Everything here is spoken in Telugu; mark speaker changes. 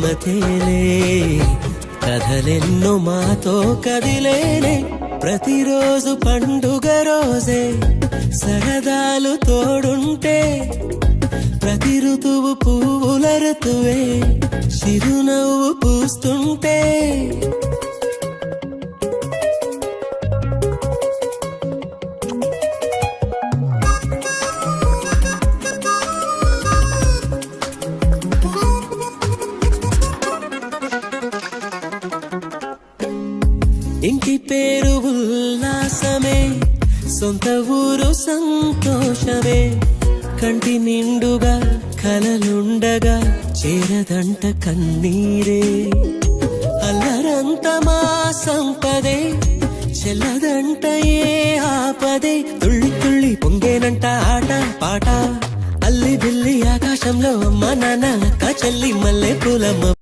Speaker 1: మతేలే కథలెన్నో మాతో కదిలేనే ప్రతిరోజు పండుగ రోజే సరదాలు తోడుంటే ప్రతి ఋతువు పువ్వుల ఋతువే చిరునవ్వు పూస్తుంటే ఇంటి పేరు ఉల్లాసమే సొంత ఊరు సంతోషమే కంటి నిండుగా కలలుండగా చేరదంట కన్నీరే అల్లరంత మా సంపదే చెల్లదంట ఏ ఆపదే తుళ్ళి తుళ్ళి పొంగేనంట ఆట పాట అల్లి బిల్లి ఆకాశంలో అమ్మ నాన్న అక్క చెల్లి మల్లె పూలమ్మ